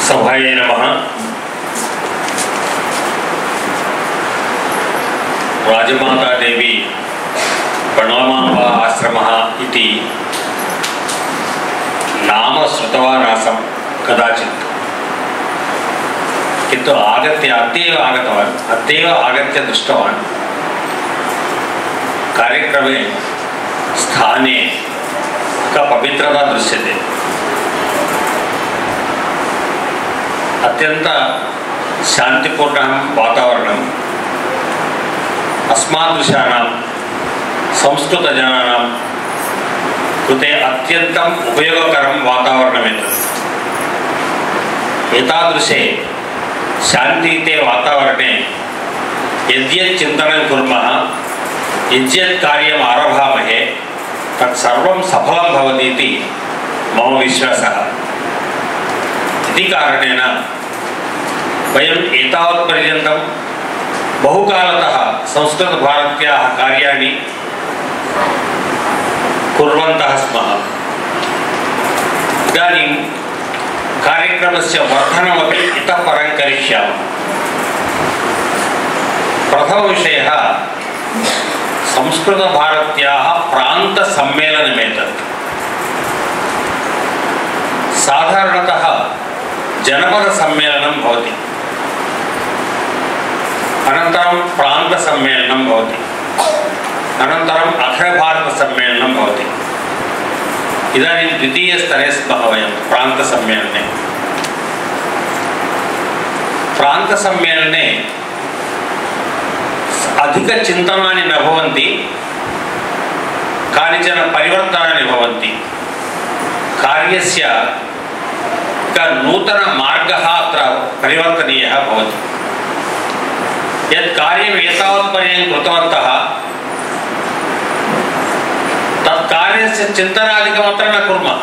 सभाये नमः। राजमाता देवी प्रणमाम्बा आश्रमः इति नाम श्रुतवान् आसम् कदाचित्, किन्तु आगत्य अद्यैव आगत्य दृष्टवान्। कार्यक्रमे स्थाने का पवित्रता दृश्यते। अत्यंत शांतिपूर्ण वातावरण अस्मादृशानां संस्कृतजनानां कृते अत्यन्तम् उपयोगकरं वातावरणमेतत्। एतादृशे शान्तियुते वातावरणे यद्यत् चिन्तनं कुर्मः, यद्यत् कार्यम् आरभामहे तत्सर्वं सफलं भवति इति मम विश्वासः। इति कारणेन वयम् एतावत्पर्यन्तं बहुकालतः संस्कृतभारत्याः कार्याणि कुर्वन्तः स्मः। इदानीं कार्यक्रमस्य वर्धनमपि इतः परं करिष्यामः। प्रथमविषयः संस्कृतभारत्याः प्रान्तसम्मेलनमेतत्। साधारणतः जनपदसम्मेलनं भवति, अनन्तरं प्रान्तसम्मेलनं भवति, अनन्तरं अखिलभारतसम्मेलनं भवति। इदानीं द्वितीयस्तरे स्मः वयं प्रान्तसम्मेलने। प्रान्तसम्मेलने अधिकचिन्तनानि न भवन्ति, कानिचन परिवर्तनानि भवन्ति। कार्यस्य नूतनमार्गः अत्र परिवर्तनीयः भवति। यत् कार्यम् एतावत्पर्यन्तं कृतवन्तः तत् कार्यस्य चिन्तनादिकम् अत्र न कुर्मः।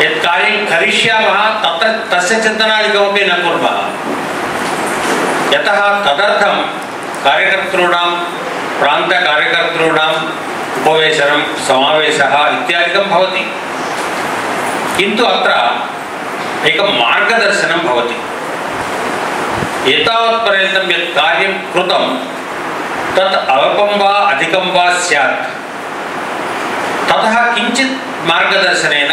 यत् कार्यं करिष्यामः तत्र तस्य चिन्तनादिकमपि न कुर्मः। यतः तदर्थं कार्यकर्तॄणां प्रान्तकार्यकर्तॄणाम् उपवेशनं समावेशः इत्यादिकं भवति, किन्तु अत्र एकं मार्गदर्शनं भवति। एतावत्पर्यन्तं यत् कार्यं कृतं तत् अल्पं वा अधिकं वा स्यात्, ततः किञ्चित् मार्गदर्शनेन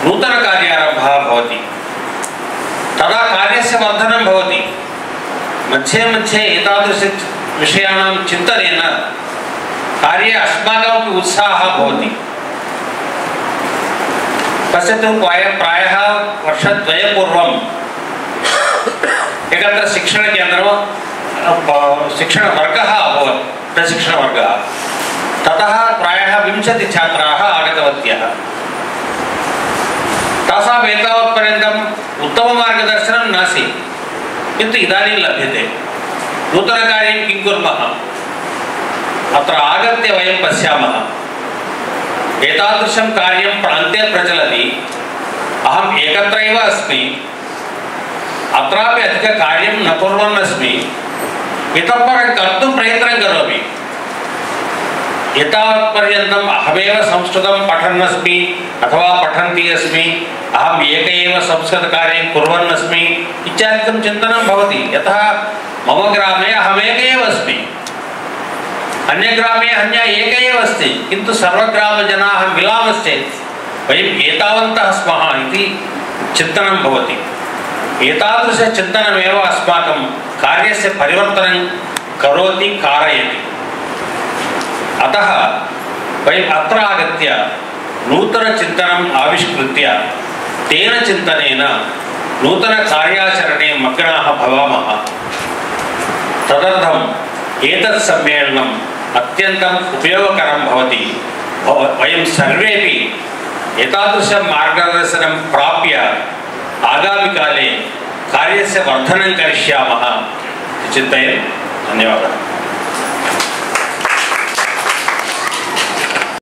नूतनकार्यारम्भः भवति। तदा कार्यस्य वर्धनं भवति। मध्ये मध्ये एतादृशविषयाणां चिन्तनेन कार्ये अस्माकमपि उत्साहः भवति। पश्यतु, प्रायः वर्षद्वयपूर्वम् एकत्र शिक्षणकेन्द्रं शिक्षणवर्गः अभवत्, प्रशिक्षणवर्गः। ततः प्रायः 20 छात्राः आगतवत्यः। तासाम् एतावत्पर्यन्तम् उत्तममार्गदर्शनं नासीत्, किन्तु इदानीं लभ्यते। नूतनकार्यं किं कुर्मः, अत्र आगत्य वयं पश्यामः। एतादृशं कार्यं प्रान्ते प्रचलति, अहम् एकत्रैव अस्मि, अत्रापि अधिककार्यं न कुर्वन् अस्मि, इतः परं कर्तुं प्रयत्नं करोमि। एतावत्पर्यन्तम् अहमेव संस्कृतं पठन् अस्मि अथवा पठन्ती अस्मि, अहम् एक एव संस्कृतकार्यं कुर्वन् अस्मि इत्यादिकं चिन्तनं भवति। यतः मम ग्रामे अहमेक एव अस्मि, अन्यग्रामे अन्य एक एव अस्ति, किन्तु सर्वग्रामजनाः मिलामश्चेत् वयम् एतावन्तः स्मः इति चिन्तनं भवति। एतादृशचिन्तनमेव अस्माकं कार्यस्य परिवर्तनं करोति, कारयति। अतः वयम् अत्र आगत्य नूतनचिन्तनम् आविष्कृत्य तेन चिन्तनेन नूतनकार्याचरणे मग्नाः भवामः। तदर्थम् एतत् सम्मेलनम् अत्यन्तम् उपयोगकरं भवति। वयं सर्वेपि एतादृशं मार्गदर्शनं प्राप्य आगामिकाले कार्यस्य वर्धनं करिष्यामः इति चिन्तये। धन्यवादः।